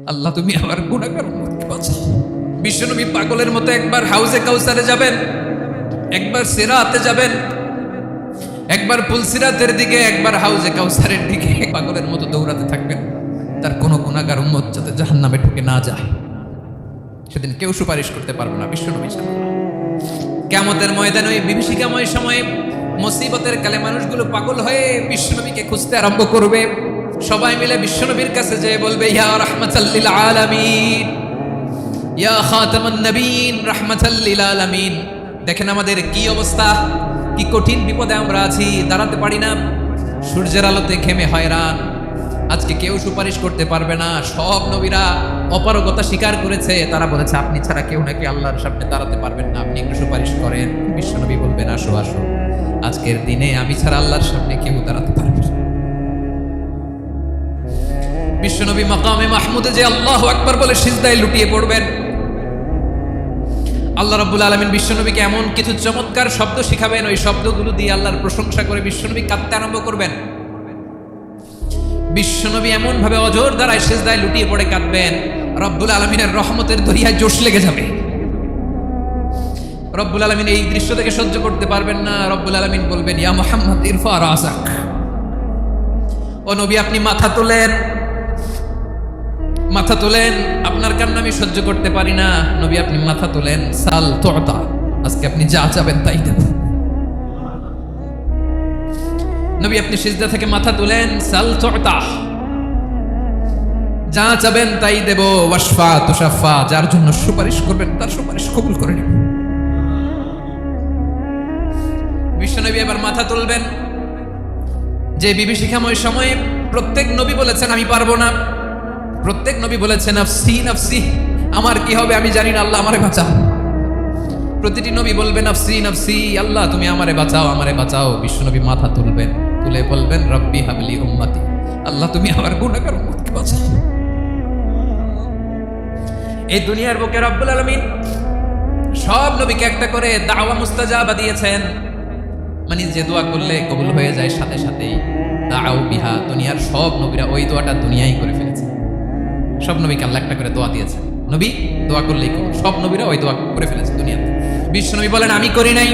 আল্লাহ তুমি আমার গুনাহগার উম্মতকে বাঁচাও। বিশ্বনবী পাগলের মতো একবার হাউজে কাউসারে যাবেন, একবার সিরাতে যাবেন, একবার পুলসিরাতের দিকে, একবার হাউজে কাউসারের দিকে পাগলের মতো দৌড়াতে থাকবেন। তার কোনো গুনাহগার উম্মত যাতে জাহান্নামে ঢুকে না যায়, সেদিন কেউ সুপারিশ করতে পারবে না বিশ্বনবী ছাড়া। কিয়ামতের ময়দানে ওই বিভীষিকাময় সময়ে মুসিবতের কালে মানুষগুলো পাগল হয়ে বিশ্বনবীকে খুঁজতে আরম্ভ করবে। সবাই মিলে বিশ্বনবীর কাছে যেয়ে বলবে, ইয়া রাহমাতাল লিল আলামিন, ইয়া খাতামান নবীন, রাহমাতাল লিল আলামিন। দেখেন আমাদের কি অবস্থা, কি কঠিন বিপদে আমরা আছি, দাঁড়াতে পারি না, সূর্যের আলোতে ঘেমে হয়রান। আজকে কেউ সুপারিশ করতে পারবে না। সব নবীরা অপারগতা স্বীকার করেছে, তারা বলেছে আপনি ছাড়া কেউ নাকি আল্লাহর সামনে দাঁড়াতে পারবেন না, আপনি একটু সুপারিশ করেন। বিশ্বনবী বলবেন, আসো আসো, আজকের দিনে আমি ছাড়া আল্লাহর সামনে কেউ দাঁড়াতে পারবে না। বিশ্বনবী মাকামে মাহমুদে যে আল্লাহু আকবার বলে সিজদায় লুটিয়ে পড়বেন। আল্লাহ রাব্বুল আলামিন বিশ্বনবীকে এমন কিছু চমৎকার শব্দ শিখাবেন, ওই শব্দগুলো দিয়ে আল্লাহর প্রশংসা করে বিশ্বনবী কাঁদতে আরম্ভ করবেন। বিশ্বনবী এমন ভাবে অজর দ্বারায় সিজদায় লুটিয়ে পড়ে কাঁদবেন, রব্বুল আলামিনের রহমতের দরিয়ায় জোশ লেগে যাবে। রব্বুল আলামিন এই দৃশ্য থেকে সহ্য করতে পারবেন না। রব্বুল আলামিন বলবেন, ইয়া মুহাম্মদ ইরফা রাসাক, ও নবী আপনি মাথা তোলেন, মাথা তোলেন, আপনার কান্না আমি সহ্য করতে পারি না। নবী আপনি মাথা তোলেন, সাল তুতা, আজকে আপনি যা চাবেন তাই দেব। নবী আপনি সিজদা থেকে মাথা তুলেন, সাল তুতা, যা চাবেন তাই দেব। ওয়াশফা তুশাফা, যার জন্য সুপারিশ করবেন তার সুপারিশ কবুল করে নিন। বিশ্বনবী এবার মাথা তুলবেন। যে বিভীষিকাময় সময়ে প্রত্যেক নবী বলেছেন আমি পারবো না, প্রত্যেক নবী বলেছেন নাফসি নাফসি, আমার কি হবে আমি জানি না, আল্লাহ আমারে বাঁচাও। প্রতিটি নবী বলবেন নাফসি নাফসি, আল্লাহ তুমি আমারে বাঁচাও, আমারে বাঁচাও। বিশ্বনবী মাথা তুলবেন, তুলে বলবেন রব্বি হাবলি উম্মতি, আল্লাহ তুমি আমার গুনাহগার উম্মতকে বাঁচাও। এই দুনিয়ার বুকে রব্বুল আলামিন সব নবীকে একটা করে দাওয়া মুস্তাজাবা দিয়েছেন, মানে যে দোয়া করলে কবুল হয়ে যায় সাথে সাথেই। দাও বিহা, দুনিয়ার সব নবীরা ওই দোয়াটা দুনিয়ায় করে ফেলেছে। সব নবীকে আল্লাহ একটা করে দোয়া দিয়েছে, নবী দোয়া করলেই কবুল। সব নবীরা ওই দোয়া করে ফেলেছে দুনিয়াতে। বিশ্বনবী বলেন আমি করি নাই।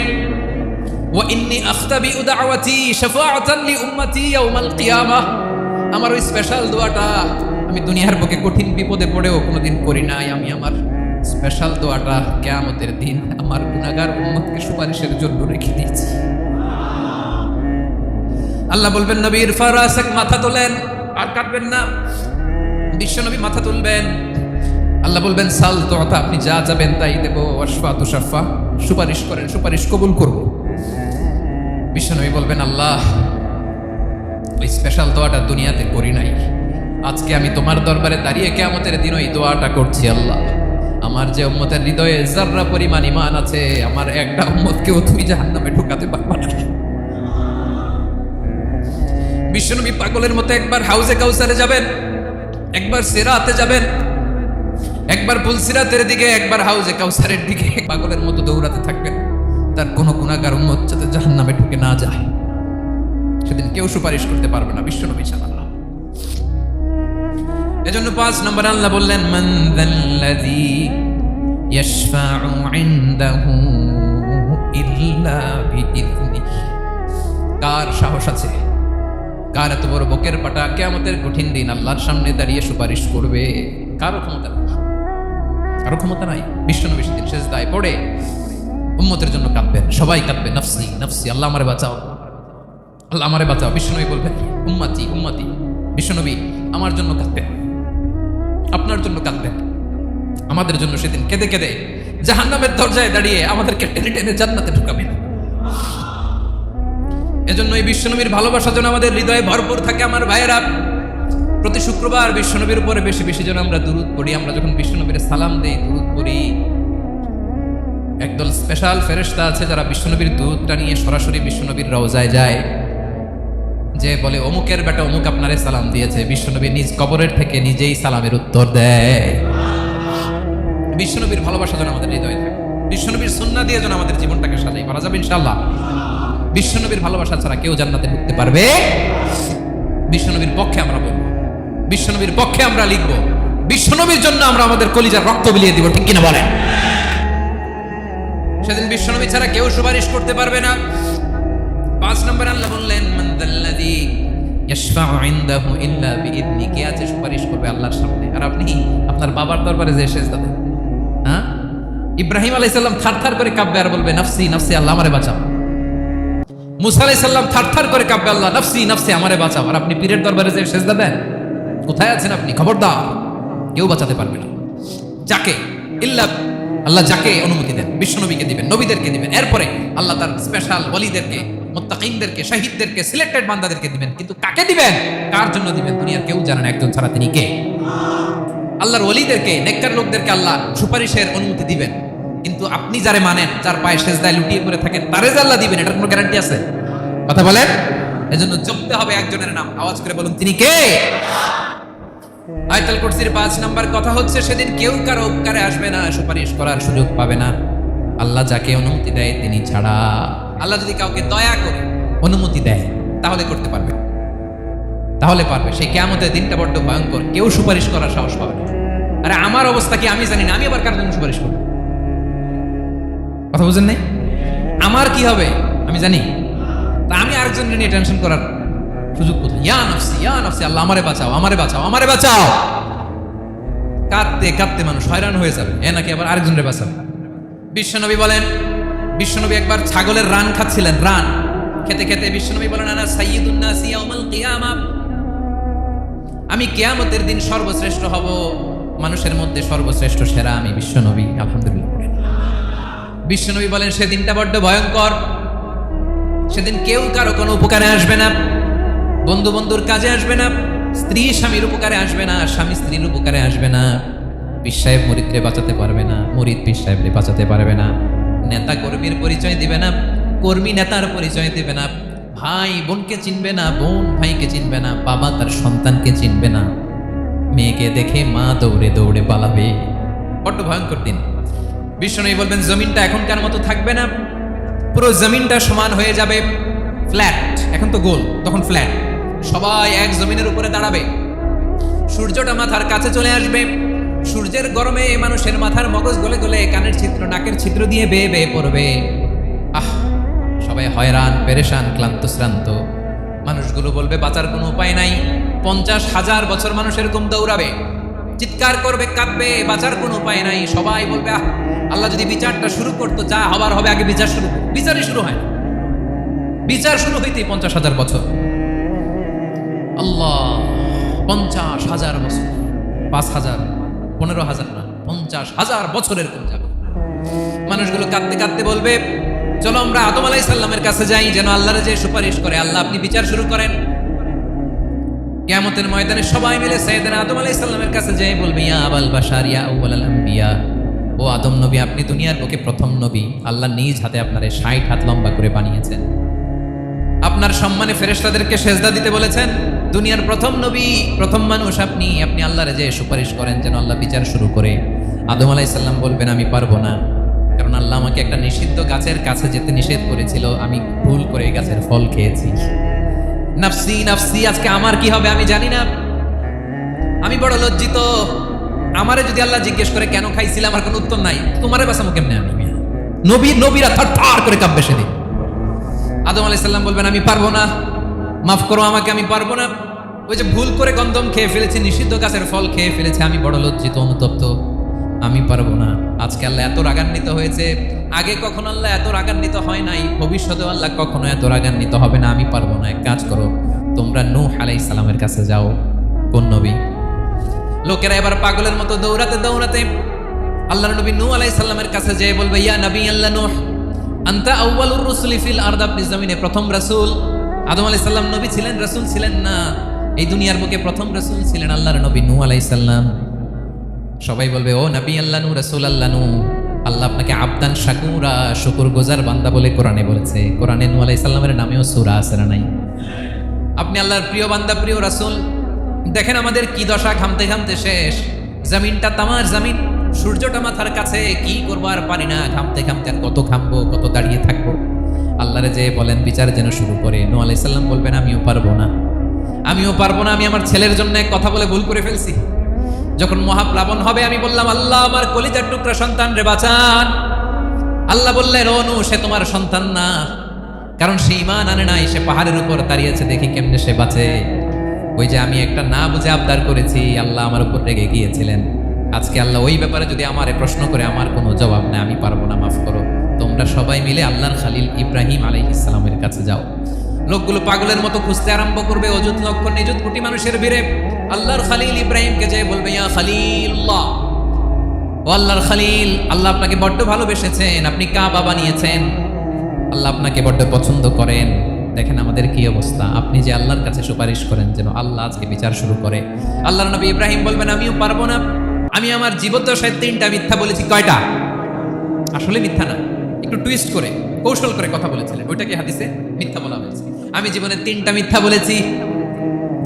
ওয়া ইন্নী আখতাবিউ দাওয়াতি শাফাআতান লি উম্মতি ইয়াউমাল কিয়ামাহ, আমার ওই স্পেশাল দোয়াটা আমি দুনিয়ার বুকে কঠিন বিপদে পড়েও কোনোদিন করি নাই। আমি আমার স্পেশাল দোয়াটা কিয়ামতের দিন আমার গুনাহগার উম্মতকে সুপারিশের জন্য রেখে দিয়েছি। আল্লাহ বলবেন নবী ইরফা রাসাক, মাথা তোলেন, আর কাটবেন না। বিশ্বনবী মাথা তুলবেন, আল্লাহ বলবেন সাল তুতা, আপনি যা যাবেন তাই দেব। ওয়াশফা তুশাফা, সুপারিশ করেন, সুপারিশ কবুল করব। বিশ্বনবী বলবেন আল্লাহ ওই স্পেশাল দোয়াটা দুনিয়াতে করি নাই, আজকে আমি তোমার দরবারে দাঁড়িয়ে কিয়ামতের দিন ওই দোয়াটা করছি। আল্লাহ আমার যে উম্মতের হৃদয়ে যাররা পরিমাণ ঈমান আছে, আমার একটা উম্মতকেও তুমি জাহান্নামে ঢোকাতে পারবা না। বিশ্বনবী পাগলের মতো একবার হাউজে কাউসারে যাবেন, একবার সিরাতে যাবেন, একবার পুলসিরাতের দিকে, একবার হাউজে কাউসারের দিকে পাগলের মতো দৌড়াতে থাকবেন। তার কোনো গুনাহগার উম্মত যাতে জাহান্নামে ঢুকে না যায়, সেদিন কেউ সুপারিশ করতে পারবে না বিশ্বনবী ছাড়া। এজন্য 5 নম্বর আল্লাহ বললেন মান যাল্লাযী ইয়াশফাউ ইনদাহু ইল্লা বিইذনিহি, কার সাহস আছে, কার এত বড় বুকের পাটা কিয়ামতের কঠিন দিন আল্লাহর সামনে দাঁড়িয়ে সুপারিশ করবে? কারো ক্ষমতা নাই, কারো ক্ষমতা নাই। বিশ্বনবী সেদিন সিজদায় পড়ে উম্মতের জন্য কাঁদবেন, সবাই কাঁদবে নাফসি নাফসি, আল্লাহ আমারে বাঁচাও, আল্লাহ আমারে বাঁচাও। বিশ্বনবী বলবেন উম্মতি উম্মতি, বিশ্বনবী আমার জন্য কাঁদবেন, আপনার জন্য কাঁদবেন, আমাদের জন্য সেদিন কেঁদে কেঁদে জাহান্নামের দরজায় দাঁড়িয়ে আমাদেরকে টেনে টেনে জান্নাতে ঢুকাবেন। এজন্য এই বিশ্বনবীর ভালোবাসা যেন আমাদের হৃদয়ে ভরপুর থাকে। আমার ভাইয়েরা, প্রতি শুক্রবার বিশ্বনবীর উপরে বেশি বেশি যেন আমরা দুরূদ পড়ি। আমরা যখন বিশ্বনবীর সালাম দেই, দুরূদ পড়ি, একদল স্পেশাল ফেরেশতা আছে যারা বিশ্বনবীর দুরূদটা নিয়ে সরাসরি বিশ্বনবীর রওজায় যায়, যে বলে অমুকের বেটা অমুক আপনারে সালাম দিয়েছে। বিশ্বনবী নিজ কবরের থেকে নিজেই সালামের উত্তর দেয়। বিশ্বনবীর ভালোবাসা যেন আমাদের হৃদয়ে থাকে, বিশ্বনবীর সুন্নাহ দিয়ে যেন আমাদের জীবনটাকে সাজাই পারা যাবে ইনশাআল্লাহ। বিশ্বনবীর ভালোবাসা ছাড়া কেউ জান্নাতে ঢুকতে পারবে? বিশ্বনবীর পক্ষে আমরা বলবো, বিশ্বনবীর পক্ষে আমরা লিখবো, বিশ্বনবীর জন্য আমরা আমাদের কলিজার রক্ত বিলিয়ে দিব, ঠিক কিনা বলেন? সেদিন বিশ্বনবী ছাড়া কেউ সুপারিশ করতে পারবে না। 5 নম্বর আল্লাহ বললেন, মান যাল্লাযী ইয়াশফাউ ইনদাহু ইল্লা বিইذনি, কে আছে সুপারিশ করবে আল্লাহর সামনে? আর আপনি আপনার বাবার দরবারে যে সেজদা দেন, হ্যাঁ? ইব্রাহিম আলাইহিস সালাম থারথার করে কাঁপবে আর বলবে নাফসি নাফসি, আল্লাহ আমারে বাঁচাও। মুসা আলাইহিস সালাম থারথার করে কাঁপবে, আল্লাহ নাফসি নাফসি, আমারে বাঁচাও। আর আপনি পীরের দরবারে যে সেজদা দেন, কোথায় আছেন আপনি? খবরদার, কেউ বাঁচাতে পারবে না। যাকে ইল্লা, আল্লাহ যাকে অনুমতি দেন বিশ্বনবীকে দিবেন, নবীদেরকে দিবেন, এরপরে আল্লাহ তার স্পেশাল ওয়ালিদেরকে, মুত্তাকিনদেরকে, শহীদদেরকে, সিলেক্টেড বান্দাদেরকে দিবেন। কিন্তু কাকে দিবেন, কার জন্য দিবেন, দুনিয়ার কেউ জানে না, একজন ছাড়া, তিনি কে? আল্লাহর ওয়ালিদেরকে, নেককার লোকদেরকে আল্লাহ সুপারিশের অনুমতি দিবেন। কিন্তু আপনি যারে মানেন, যার পায়ে সেজদায় লুটিয়ে পড়ে থাকেন, তারে যে আল্লাহ দিবেন, এটার কোনো গ্যারান্টি আছে? কথা বলেন। এজন্য জপতে হবে একজনের নাম, আওয়াজ করে বলুন, তিনি কে? আয়াতুল কুরসির 5 নাম্বার কথা হচ্ছে, সেদিন কেউ কারো উপকারে আসবে না, সুপারিশ করার সুযোগ পাবে না, আল্লাহ যাকে অনুমতি দেয় তিনি ছাড়া। আল্লাহ যদি কাউকে দয়া করে অনুমতি দেয় তাহলে করতে পারবে, তাহলে পারবে। সেই কিয়ামতের দিনটা বড্ড ভয়ঙ্কর, কেউ সুপারিশ করার সাহস পাবে না। আরে আমার অবস্থা কি আমি জানি না, আমি আবার কার জন্য সুপারিশ করব? কথা বুঝেন নাই? আমার কি হবে আমি জানি, তা আমি আরেকজনকে নিয়ে টেনশন করার সুযোগ কোথায়? ইয়া নাফসি ইয়া নাফসি, আল্লাহ আমারে বাঁচাও, আমারে বাঁচাও, আমারে বাঁচাও। কাঁদতে কাঁদতে মানুষ হয়রান হয়ে যাবে, এ নাকি আবার আরেকজনের বাঁচাবে। বিশ্বনবী বলেন, বিশ্বনবী একবার ছাগলের রান খাচ্ছিলেন, রান খেতে খেতে বিশ্বনবী বলেন, আনা সাইয়্যিদুন নাস ইয়াউমাল কিয়ামা, আমি কিয়ামতের দিন সর্বশ্রেষ্ঠ হব, মানুষের মধ্যে সর্বশ্রেষ্ঠ সেরা আমি বিশ্বনবী। আলহামদুলিল্লাহ। বিশ্বনবী বলেন, সেদিনটা বড্ড ভয়ঙ্কর, সেদিন কেউ কারো কোনো উপকারে আসবে না, বন্ধু বন্ধুর কাজে আসবে না, স্ত্রী স্বামীর উপকারে আসবে না, স্বামী স্ত্রীর উপকারে আসবে না, পীর সাহেব মুরিদকে বাঁচাতে পারবে না, মুরিদ পীর সাহেবকে বাঁচাতে পারবে না, নেতা কর্মীর পরিচয় দিবে না, কর্মী নেতার পরিচয় দিবে না, ভাই বোনকে চিনবে না, বোন ভাইকে চিনবে না, বাবা তার সন্তানকে চিনবে না, মেয়েকে দেখে মা দৌড়ে দৌড়ে পালাবে। বড্ড ভয়ঙ্কর দিন। বিশ্বনবী বলবেন, জমিনটা এখনকার মতো থাকবে না, পুরো জমিনটা সমান হয়ে যাবে, ফ্ল্যাট। এখন তো গোল, তখন ফ্ল্যাট। সবাই এক জমিনের উপরে দাঁড়াবে, সূর্যটা মাথার কাছে চলে আসবে, সূর্যের গরমে মানুষের মাথার মগজ গলে গলে কানের ছিদ্র, নাকের ছিদ্র দিয়ে বেয়ে বেয়ে পড়বে। আহ, সবাই হয়রান, পেরেশান, ক্লান্ত শ্রান্ত। মানুষগুলো বলবে বাঁচার কোনো উপায় নাই। 50,000 বছর মানুষ এরকম দৌড়াবে, চিৎকার করবে, কাঁদবে, বাঁচার কোনো উপায় নাই। সবাই বলবে, আহ, আল্লাহ যদি বিচারটা শুরু করতো, যা হবার হবে, আগে বিচার শুরু। বিচারই শুরু হয় না, বিচার শুরু হইতেই 50,000 বছর। আল্লাহ, 50,000 বছর, 5,000, 15,000 না, 50,000 বছর এরকম যাবে। মানুষগুলো কাঁদতে কাঁদতে বলবে, চলো আমরা আদম আলাইহিস সালামের কাছে যাই, যেন আল্লাহর যে সুপারিশ করে, আল্লাহ আপনি বিচার শুরু করেন। কিয়ামতের ময়দানে সবাই মিলে সাইয়েদনা আদম আলাইহিস সালামের কাছে যাই বলবে, ইয়া আবাল বাশার ইয়া আউয়ালাল আম্বিয়া, ও আদম নবী, আপনি দুনিয়ার বুকে প্রথম নবী, আল্লাহ নিজ হাতে আপনারে 60 হাত লম্বা করে বানিয়েছেন, আপনার সম্মানে ফেরেশতাদেরকে সেজদা দিতে বলেছেন, দুনিয়ার প্রথম নবী, প্রথম মানুষ আপনি, আপনি আল্লাহরে যে সুপারিশ করেন যেন আল্লাহ বিচার শুরু করে। আদম আলাইহিস সালাম বলবেন, আমি পারবো না, কারণ আল্লাহ আমাকে একটা নিষিদ্ধ গাছের কাছে যেতে নিষেধ করেছিল, আমি ভুল করে এই গাছের ফল খেয়েছি। নাফসি নাফসি, আজকে আমার কি হবে আমি জানি না, আমি বড় লজ্জিত। আমারে যদি আল্লাহ জিজ্ঞেস করে কেন খাইছিলাম, আমার কোনো উত্তর নাই, তোমারে বাঁচাবো কেমনে আমি? নবীরা থারথার করে কাঁপবে সেদিন। আদম আলাইহিস সালাম বলবেন, আমি পারবো না, মাফ করো আমাকে, আমি পারবো না, ওই যে ভুল করে গন্ধম খেয়ে ফেলেছি, নিষিদ্ধ গাছের ফল খেয়ে ফেলেছে, আমি বড় লজ্জিত, অনুতপ্ত, আমি পারবো না। আজকে আল্লাহ এত রাগান্বিত হয়েছে, আগে কখনো আল্লাহ এত রাগান্বিত হয় নাই, ভবিষ্যতেও আল্লাহ কখনো এত রাগান্বিত হবে না, আমি পারবো না। এক কাজ করো, তোমরা নূহ আলাইহিস সালামের কাছে যাও। কোন নবী? লোকেরা এবার পাগলের মতো দৌড়াতে দৌড়াতে আল্লাহর নবী নূহ আলাইহিস সালামের কাছে যেয়ে বলবে, ইয়া নবী আল্লাহ নূহ, আনতা আউয়ালুর রাসূলি ফিল আরদ, আপনি জমিনে প্রথম রাসূল। আদম আলাইহিস সালাম নবী ছিলেন, রাসূল ছিলেন না, এই দুনিয়ার বুকে প্রথম রাসূল ছিলেন আল্লাহর নবী নূহ আলাইহিস সালাম। সবাই বলবে, ও নবী আল্লাহ নূহ, রাসূল আল্লাহ নূহ, আল্লাহ আপনাকে আবদান শাকুরা, শুকরগুজার বান্দা বলে কোরআনে বলেছে। কোরআনে নূহ আলাইহিস সালামের নামেও সূরা আছে না নাই? আপনি আল্লাহর প্রিয় বান্দা, প্রিয় রাসূল। দেখেন আমাদের কি দশা, ঘামতে ঘামতে শেষ, জমিনটা তামার জমিন, সূর্যটা মাথার কাছে, কি করবো আর পারি না, ঘামতে ঘামতে আর কত ঘামবো, কত দাঁড়িয়ে থাকবো। আল্লাহরে যে বলেন বিচার যেন শুরু করে। নূহ আলাইহিস সালাম বলবেন, আমিও পারবো না, আমিও পারবো না, আমি আমার ছেলের জন্য এক কথা বলে ভুল করে ফেলছি, যখন মহাপ্লাবন হবে আমি বললাম, আল্লাহ আমার কলিজার টুকরা সন্তান রে বাঁচান। আল্লাহ বললেন, ও নূহ, সে তোমার সন্তান না, কারণ সে ঈমান আনে নাই, সে পাহাড়ের উপর দাঁড়িয়েছে, দেখি কেমনে সে বাঁচে। ওই যে আমি একটা না বুঝে আবদার করেছি, আল্লাহ আমার উপর রেগে গিয়েছিলেন। আজকে আল্লাহ ওই ব্যাপারে যদি আমারে প্রশ্ন করে, আমার কোনো জবাব নেই, আমি পারবো না, মাফ করো। তোমরা সবাই মিলে আল্লাহর খালিল ইব্রাহিম আলাইহিস সালামের কাছে যাও। লোকগুলো পাগলের মতো খুঁজতে আরম্ভ করবে, অযুত লক্ষ নিযুত কোটি মানুষের ভিড়ে আল্লাহর খালিল ইব্রাহিমকে যে বলবে, ইয়া খালিলুল্লাহ, ও আল্লাহর খালিল, আল্লাহ আপনাকে বড্ড ভালোবেসেছেন, আপনি কাবা বানিয়েছেন, আল্লাহ আপনাকে বড্ড পছন্দ করেন। দেখেন আমাদের কি অবস্থা, আপনি যে আল্লাহর কাছে সুপারিশ করেন যেন আল্লাহ আজকে বিচার শুরু করে। আল্লাহর নবী ইব্রাহিম বলবেন, আমিও পারবো না, আমি আমার জীবদ্দশায় 3টা মিথ্যা বলেছি। কয়টা? আসলে মিথ্যা না, একটু টুইস্ট করে কৌশল করে কথা বলেছিলেন, ওইটাকে হাদিসে মিথ্যা বলা হয়েছে। আমি জীবনে 3টা মিথ্যা বলেছি,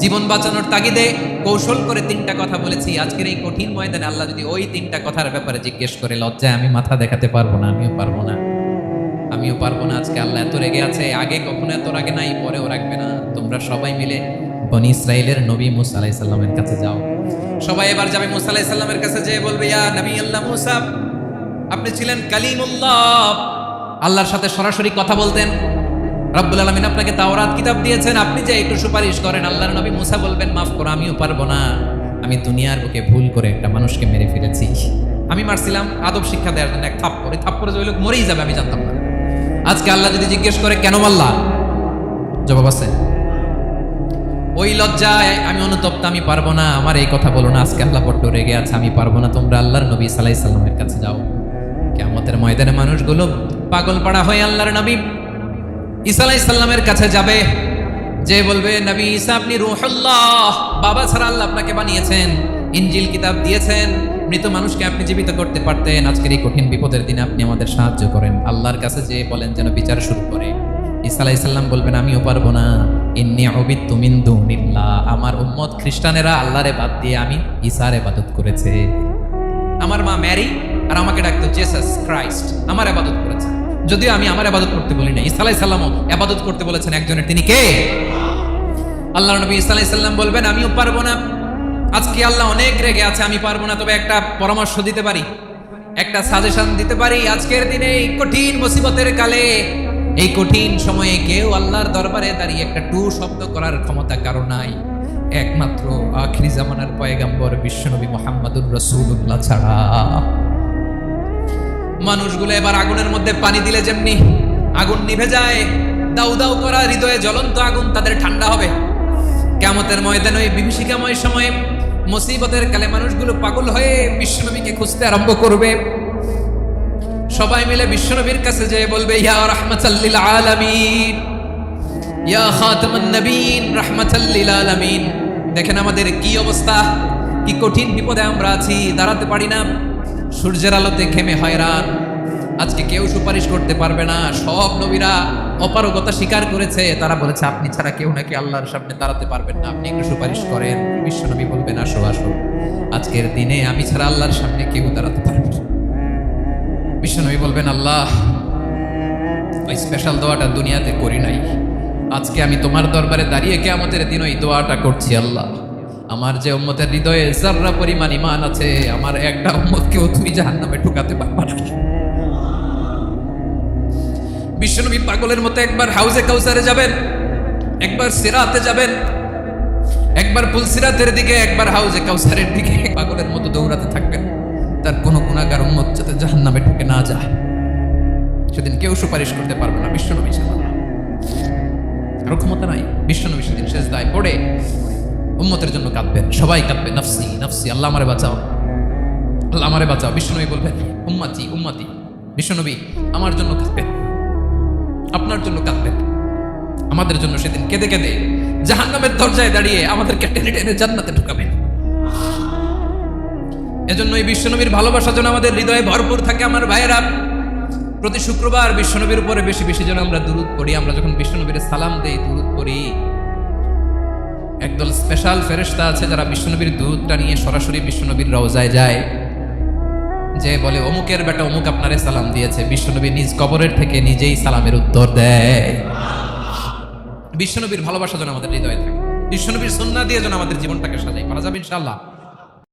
জীবন বাঁচানোর তাগিদে কৌশল করে 3টা কথা বলেছি। আজকের এই কঠিন ময়দানে আল্লাহ যদি ওই 3টা কথার ব্যাপারে জিজ্ঞেস করে, লজ্জায় আমি মাথা দেখাতে পারবো না, আমিও পারবো না, আমিও পারবো না। আজকে আল্লাহ এত রেগে আছে, আগে কখনো এত রাগে নাই, পরেও রাখবে না। তোমরা সবাই মিলে বনি ইসরাইলের নবী মুসা আলাইহিস সালামের কাছে যাও। সবাই এবার যাবে মুসা আলাইহিস সালামের কাছে, যেয়ে বলবে, ইয়া নবী আল্লাহ মুসা, আপনি ছিলেন কালিমুল্লাহ, আল্লাহর সাথে সরাসরি কথা বলতেন, রব্বুল আলামিন আপনাকে তাওরাত কিতাব দিয়েছেন, আপনি যে একটু সুপারিশ করেন। আল্লাহর নবী মুসা বলবেন, মাফ করো, আমিও পারবো না, আমি দুনিয়ার বুকে ভুল করে একটা মানুষকে মেরে ফেলেছি। আমি মারছিলাম আদব শিক্ষা দেওয়ার জন্য এক থাপ্পড়, এই থাপ্পড়ে যে ওই লোক মরেই যাবে আমি জানতাম না। আজকে আল্লাহ যদি জিজ্ঞেস করে কেন মারলা, জবাব আছে? ওই লজ্জায় আমি অনুতপ্ত, আমি পারবো না, আমার এই কথা বলো না। আজকে আল্লাহ বড্ড রেগে আছে, আমি পারবো না। তোমরা আল্লাহর নবী সাল্লাল্লাহু আলাইহি সাল্লামের কাছে যাও। কিয়ামতের ময়দানে মানুষগুলো পাগল পাড়া হয়ে আল্লাহর নবী ঈসা আলাইহিস সালামের কাছে যাবে, যে বলবে, নবী ঈসা আপনি রূহুল্লাহ, বাবা ছাড়া আল্লাহ আপনাকে বানিয়েছেন, ইনজিল কিতাব দিয়েছেন, মৃত মানুষকে আপনি জীবিত করতে পারতেন। আজকের এই কঠিন বিপদের দিনে আপনি আমাদের সাহায্য করেন। আল্লাহর কাছে যে বলেন যেন বিচার শুরু করে। ঈসা আলাইহিস সালাম বলবেন, আমিও পারবো না, ইন্নী উবিদতু মিন দুনিল্লাহ, আমার উম্মত খ্রিস্টানেরা আল্লাহরে বাদ দিয়ে আমি ঈসার ইবাদত করেছে। আমার মা ম্যারি আর আমাকে ডাকতো জেসাস ক্রাইস্ট, আমার ইবাদত করেছে, যদিও আমি আমার ইবাদত করতে বলি না। ঈসা আলাইহিস সালামও ইবাদত করতে বলেছেন একজনের, তিনি কে? আল্লাহর নবী ঈসা আলাইহিস সালাম বলবেন, আমিও পারবো না, আজকে আল্লাহ অনেক রেগে আছে, আমি পারবো না, তবে একটা পরামর্শ দিতে পারি, একটা সাজেশন দিতে পারি। আজকের দিনে এই কঠিন মুসিবতের কালে, এই কঠিন সময়ে কেউ আল্লাহর দরবারে দাঁড়িয়ে একটা টু শব্দ করার ক্ষমতা কারো নাই, একমাত্র আখিরি জামানার পয়গম্বর বিশ্বনবী মুহাম্মদুর রাসূলুল্লাহ ছাড়া। মানুষগুলো এবার আগুনের মধ্যে পানি দিলে যেমনি আগুন নিভে যায়, দাউ দাউ করা হৃদয়ে জ্বলন্ত আগুন তাদের ঠান্ডা হবে। কিয়ামতের ময়দানে ওই বিভীষিকাময় সময়ে মুসিবতের কালে মানুষগুলো পাগল হয়ে বিশ্বনবীকে খুঁজতে আরম্ভ করবে। সবাই মিলে বিশ্বনবীর কাছে যেয়ে বলবে, ইয়া রাহমাতাল লিল আলামিন, ইয়া খাতামান নবীন, রাহমাতাল লিল আলামিন। দেখেন আমাদের কি অবস্থা, কি কঠিন বিপদে আমরা আছি, দাঁড়াতে পারি না, সূর্যের আলোতে ঘেমে হয়রান। আজকে কেউ সুপারিশ করতে পারবে না। সব নবীরা অপারগতা স্বীকার করেছে, তারা বলেছে আপনি ছাড়া কেউ নাকি আল্লাহর সামনে দাঁড়াতে পারবেন না, আপনি একটু সুপারিশ করেন। বিশ্বনবী বলবেন, আসো আসো, আজকের দিনে আমি ছাড়া আল্লাহর সামনে কেউ দাঁড়াতে পারবে না। বিশ্বনবী বলবেন, আল্লাহ, ওই স্পেশাল দোয়াটা দুনিয়াতে করি নাই, আজকে আমি তোমার দরবারে দাঁড়িয়ে কিয়ামতের দিন ওই দোয়াটা করছি। আল্লাহ, আমার যে উম্মতের হৃদয়ে যাররা পরিমাণ ঈমান আছে, আমার একটা উম্মতকেও তুমি জাহান্নামে ঢুকাতে পারবে না। বিশ্বনবী পাগলের মতো একবার হাউজে কাউসারে যাবেন, একবার সিরাতে যাবেন, একবার পুলসিরাতের দিকে, একবার হাউজে কাউসারের দিকে, পাগলের মতো দৌড়াতে থাকবেন। তার কোনো গুনাহগার উম্মত যাতে জাহান্নামে ঢুকে না যায়। সেদিন কেউ সুপারিশ করতে পারবে না বিশ্বনবী ছাড়া, কারো ক্ষমতা নাই। বিশ্বনবী সেদিন সেজদায় পড়ে উম্মতের জন্য কাঁদবেন, সবাই কাঁদবে, নফসি নফসি, আল্লাহ আমারে বাঁচাও, আল্লাহ আমারে বাঁচাও। বিশ্বনবী বলবেন, উম্মতি উম্মতি। বিশ্বনবী আমার জন্য কাঁদবেন, আপনার জন্য কাঁদবেন, আমাদের জন্য সেদিন কেঁদে কেঁদে জাহান্নামের দরজায় দাঁড়িয়ে আমাদেরকে টেনে টেনে জান্নাতে ঢুকাবেন। এজন্য এই বিশ্বনবীর ভালোবাসা যেন আমাদের হৃদয়ে ভরপুর থাকে। আমার ভাইয়েরা, প্রতি শুক্রবার বিশ্বনবীর উপরে বেশি বেশি যেন আমরা দুরূদ পড়ি। আমরা যখন বিশ্বনবীর সালাম দেই, দুরূদ পড়ি, একদল স্পেশাল ফেরেশতা আছে যারা বিশ্বনবীর দুরূদটা নিয়ে সরাসরি বিশ্বনবীর রওজায় যায়, যে বলে অমুকের বেটা অমুক আপনারে সালাম দিয়েছে। বিশ্বনবী নিজ কবরের থেকে নিজেই সালামের উত্তর দেয়। বিশ্বনবীর ভালোবাসা যেন আমাদের হৃদয়ে থাকে, বিশ্বনবীর সুন্নাহ দিয়ে যেন আমাদের জীবনটাকে সাজাই। পারা যাবে ইনশাআল্লাহ।